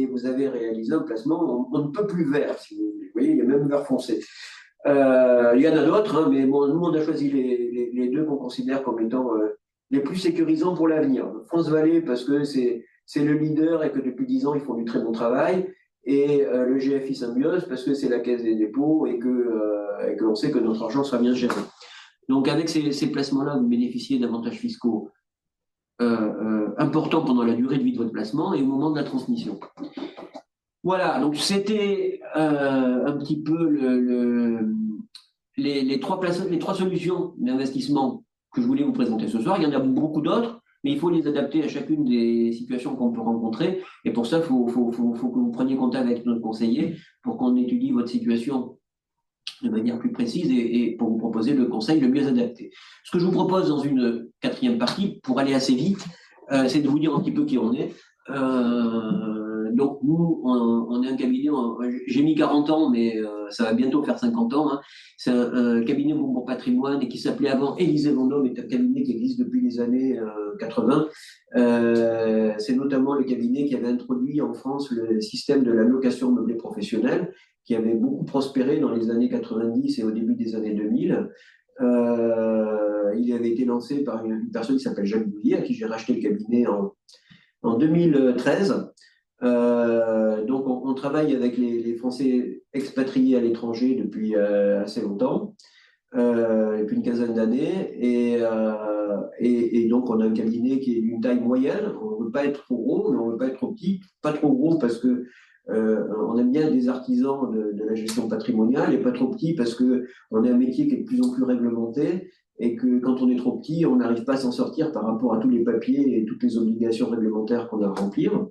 vous avez réalisé un placement, on ne peut plus vert, si vous voulez. Vous voyez, il y a même vert foncé. Il y en a d'autres, hein, mais bon, nous, on a choisi les deux qu'on considère comme étant les plus sécurisants pour l'avenir. France Vallée, parce que c'est le leader et que depuis 10 ans, ils font du très bon travail. Et le GFI Symbiose, parce que c'est la Caisse des dépôts et que l'on sait que notre argent sera bien géré. Donc, avec ces placements-là, vous bénéficiez d'avantages fiscaux important pendant la durée de vie de votre placement et au moment de la transmission. Voilà, donc c'était un petit peu les trois solutions d'investissement que je voulais vous présenter ce soir. Il y en a beaucoup d'autres, mais il faut les adapter à chacune des situations qu'on peut rencontrer. Et pour ça, il faut que vous preniez contact avec notre conseiller pour qu'on étudie votre situation de manière plus précise et pour vous proposer le conseil le mieux adapté. Ce que je vous propose dans une quatrième partie, pour aller assez vite, c'est de vous dire un petit peu qui on est. Donc nous, on est un cabinet, j'ai mis 40 ans, mais ça va bientôt faire 50 ans. Hein. C'est un cabinet pour patrimoine et qui s'appelait avant Élysée Vendôme, est un cabinet qui existe depuis les années 80. C'est notamment le cabinet qui avait introduit en France le système de la location meublée professionnelle, qui avait beaucoup prospéré dans les années 90 et au début des années 2000. Il avait été lancé par une personne qui s'appelle Jacques Bouillet, à qui j'ai racheté le cabinet en 2013. Donc, on travaille avec les Français expatriés à l'étranger depuis assez longtemps, depuis une quinzaine d'années. Et donc, on a un cabinet qui est d'une taille moyenne. On ne veut pas être trop gros, mais on ne veut pas être trop petit. Pas trop gros parce que on aime bien des artisans de la gestion patrimoniale et pas trop petit parce qu'on a un métier qui est de plus en plus réglementé et que quand on est trop petit, on n'arrive pas à s'en sortir par rapport à tous les papiers et toutes les obligations réglementaires qu'on a à remplir.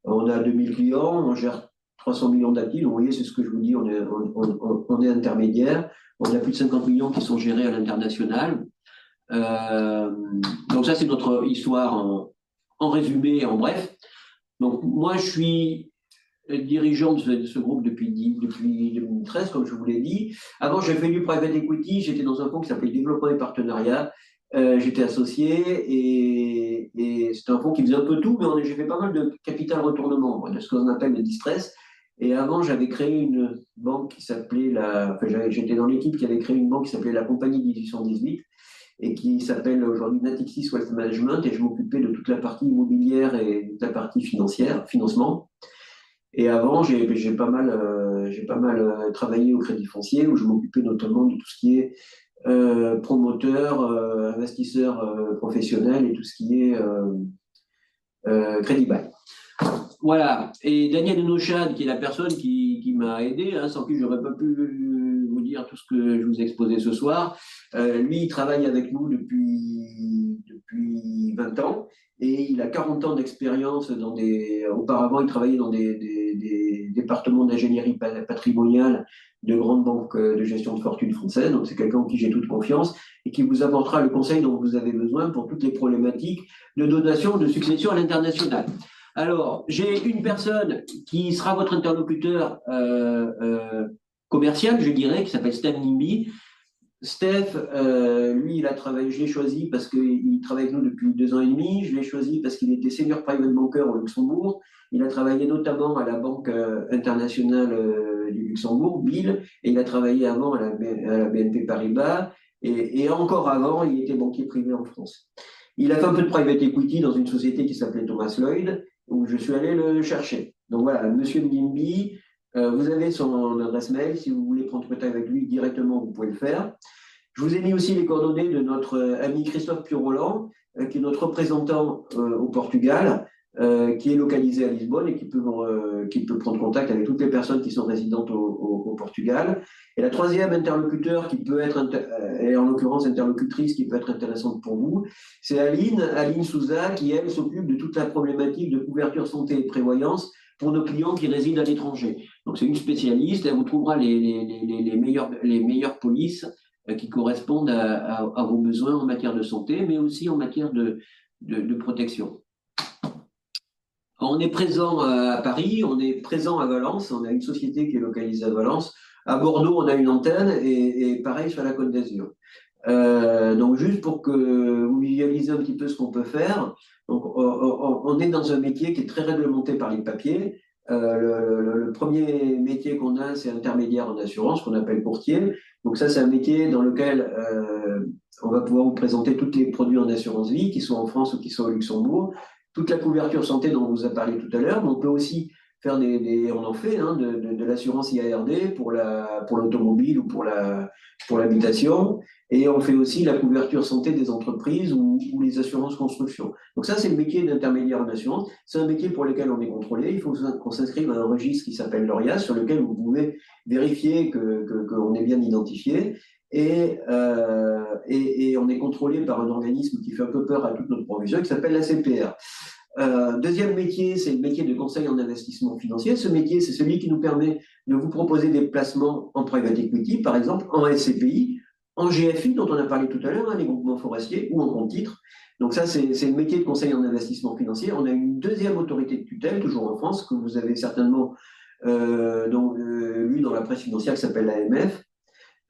On a 2000 clients, on gère 300 millions d'actifs. Vous voyez, c'est ce que je vous dis, on est intermédiaire. On a plus de 50 millions qui sont gérés à l'international. Donc ça, c'est notre histoire en résumé, en bref. Donc moi, je suis dirigeant de ce groupe depuis 2013, comme je vous l'ai dit. Avant, j'ai fait du private equity. J'étais dans un fonds qui s'appelait Développement et Partenariat. J'étais associé et c'était un fonds qui faisait un peu tout, mais j'ai fait pas mal de capital retournement, de ce qu'on appelle le distress. Et avant, j'avais créé une banque qui s'appelait j'étais dans l'équipe qui avait créé une banque qui s'appelait la Compagnie 1818 et qui s'appelle aujourd'hui Natixis Wealth Management, et je m'occupais de toute la partie immobilière et de la partie financière, financement. Et avant, j'ai pas mal travaillé au Crédit Foncier, où je m'occupais notamment de tout ce qui est promoteur, investisseur professionnel et tout ce qui est crédit bail. Voilà. Et Daniel Enochad, qui est la personne qui m'a aidé, hein, sans qui je n'aurais pas pu vous dire tout ce que je vous ai exposé ce soir, lui, il travaille avec nous depuis 20 ans et il a 40 ans d'expérience auparavant, il travaillait dans des départements d'ingénierie patrimoniale de grandes banques de gestion de fortune françaises. Donc, c'est quelqu'un en qui j'ai toute confiance et qui vous apportera le conseil dont vous avez besoin pour toutes les problématiques de donation, de succession à l'international. Alors, j'ai une personne qui sera votre interlocuteur commercial, je dirais, qui s'appelle Steph Nimby. Steph, lui, il a travaillé, je l'ai choisi parce qu'il travaille avec nous depuis 2 ans et demi. Je l'ai choisi parce qu'il était senior private banker au Luxembourg. Il a travaillé notamment à la Banque internationale du Luxembourg, BIL, et il a travaillé avant à la BNP Paribas. Et encore avant, il était banquier privé en France. Il a fait un peu de private equity dans une société qui s'appelait Thomas Lloyd, où je suis allé le chercher. Donc voilà, Monsieur Ndimbi, vous avez son adresse mail. Si vous voulez prendre contact avec lui directement, vous pouvez le faire. Je vous ai mis aussi les coordonnées de notre ami Christophe Pioroland, qui est notre représentant au Portugal, qui est localisé à Lisbonne et qui peut prendre contact avec toutes les personnes qui sont résidentes au Portugal. Et la troisième interlocuteur qui peut être, et en l'occurrence interlocutrice qui peut être intéressante pour vous, c'est Aline Souza, qui elle s'occupe de toute la problématique de couverture santé et prévoyance pour nos clients qui résident à l'étranger. Donc c'est une spécialiste, elle vous trouvera les meilleures polices qui correspondent à vos besoins en matière de santé, mais aussi en matière de protection. On est présent à Paris, on est présent à Valence, on a une société qui est localisée à Valence. À Bordeaux, on a une antenne et pareil sur la Côte d'Azur. Donc juste pour que vous visualisez un petit peu ce qu'on peut faire, donc on est dans un métier qui est très réglementé par les papiers. Le premier métier qu'on a, c'est intermédiaire en assurance, qu'on appelle courtier. Donc ça, c'est un métier dans lequel on va pouvoir vous présenter tous les produits en assurance vie, qui sont en France ou qui sont au Luxembourg, toute la couverture santé dont on vous a parlé tout à l'heure. Mais on peut aussi faire on en fait hein, de l'assurance IARD pour l'automobile ou pour l'habitation. Et on fait aussi la couverture santé des entreprises ou les assurances construction. Donc ça, c'est le métier d'intermédiaire en assurance. C'est un métier pour lequel on est contrôlé. Il faut qu'on s'inscrive à un registre qui s'appelle l'ORIAS, sur lequel vous pouvez vérifier qu'on est bien identifié. Et on est contrôlé par un organisme qui fait un peu peur à toute notre profession, qui s'appelle la CPR. Deuxième métier, c'est le métier de conseil en investissement financier. Ce métier, c'est celui qui nous permet de vous proposer des placements en private equity, par exemple en SCPI, en GFI, dont on a parlé tout à l'heure, hein, les groupements forestiers, ou en compte titre. Donc ça, c'est le métier de conseil en investissement financier. On a une deuxième autorité de tutelle, toujours en France, que vous avez certainement lu dans la presse financière, qui s'appelle l'AMF.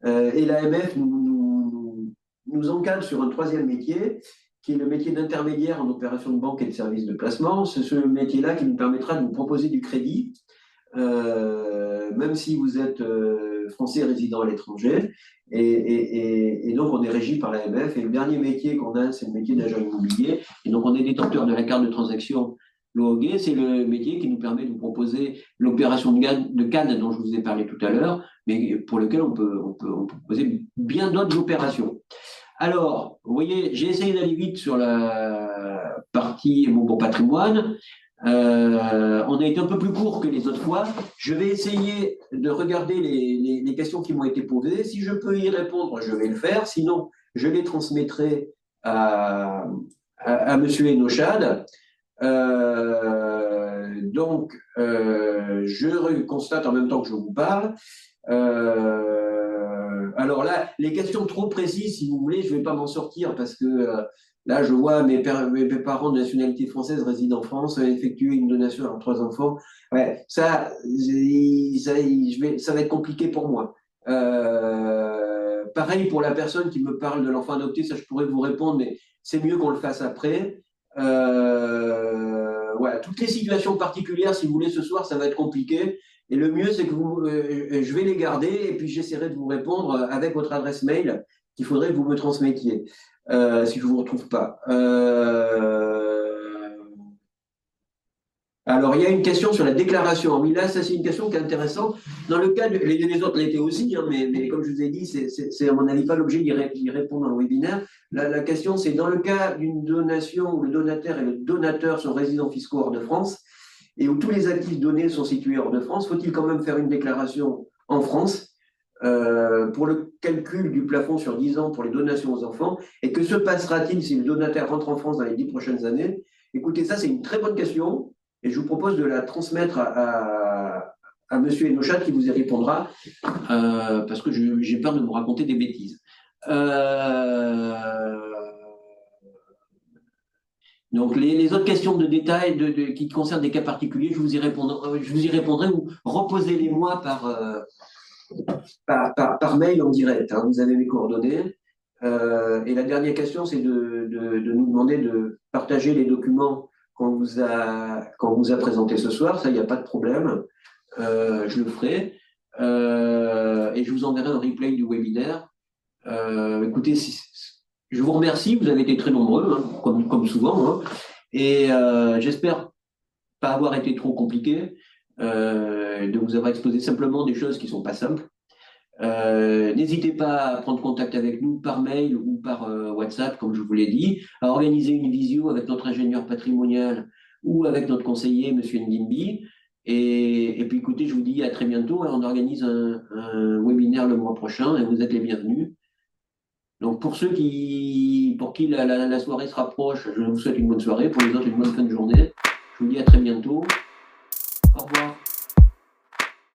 Et l'AMF nous encadre sur un troisième métier, qui est le métier d'intermédiaire en opération de banque et de services de placement. C'est ce métier-là qui nous permettra de vous proposer du crédit, même si vous êtes français résident à l'étranger. Et donc, on est régi par l'AMF. Et le dernier métier qu'on a, c'est le métier d'agent immobilier. Et donc, on est détenteur de la carte de transaction l'OOG. C'est le métier qui nous permet de vous proposer l'opération de Cannes dont je vous ai parlé tout à l'heure, mais pour lequel on peut proposer bien d'autres opérations. Alors, vous voyez, j'ai essayé d'aller vite sur la partie bon patrimoine. On a été un peu plus court que les autres fois. Je vais essayer de regarder les questions qui m'ont été posées. Si je peux y répondre, je vais le faire. Sinon, je les transmettrai à Monsieur Enochad. Donc, je constate en même temps que je vous parle. Alors là, les questions trop précises, si vous voulez, je ne vais pas m'en sortir parce que là, je vois mes parents de nationalité française résident en France, effectuer une donation à leurs 3 enfants. Ouais, ça va être compliqué pour moi. Pareil pour la personne qui me parle de l'enfant adopté, ça je pourrais vous répondre, mais c'est mieux qu'on le fasse après. Voilà, toutes les situations particulières, si vous voulez, ce soir, ça va être compliqué. Et le mieux, c'est que je vais les garder et puis j'essaierai de vous répondre avec votre adresse mail qu'il faudrait que vous me transmettiez. si je ne vous retrouve pas. Alors, il y a une question sur la déclaration. Oui, là, ça, c'est une question qui est intéressante. Dans le cas, les autres l'étaient aussi, hein, mais comme je vous ai dit, c'est à mon avis pas l'objet d'y répondre dans le webinaire. La question, c'est dans le cas d'une donation où le donataire et le donateur sont résidents fiscaux hors de France et où tous les actifs donnés sont situés hors de France, faut-il quand même faire une déclaration en France pour le calcul du plafond sur 10 ans pour les donations aux enfants? Et que se passera-t-il si le donataire rentre en France dans les 10 prochaines années? Écoutez, ça, c'est une très bonne question. Et je vous propose de la transmettre à Monsieur Enochat qui vous y répondra, parce que j'ai peur de vous raconter des bêtises. Donc, les autres questions de détail qui concernent des cas particuliers, je vous y répondrai ou reposez-les-moi par mail en direct. Hein, vous avez mes coordonnées. Et la dernière question, c'est de nous demander de partager les documents qu'on vous a présentés ce soir. Ça, il n'y a pas de problème. Je le ferai. Et je vous enverrai un replay du webinaire. Écoutez, je vous remercie. Vous avez été très nombreux, hein, comme souvent. Hein, et j'espère pas avoir été trop compliqué, de vous avoir exposé simplement des choses qui ne sont pas simples. N'hésitez pas à prendre contact avec nous par mail ou par WhatsApp, comme je vous l'ai dit, à organiser une visio avec notre ingénieur patrimonial ou avec notre conseiller, M. Ndimbi. Et puis écoutez, je vous dis à très bientôt. On organise un webinaire le mois prochain et vous êtes les bienvenus. Donc pour ceux pour qui la soirée se rapproche, je vous souhaite une bonne soirée. Pour les autres, une bonne fin de journée. Je vous dis à très bientôt. Au revoir.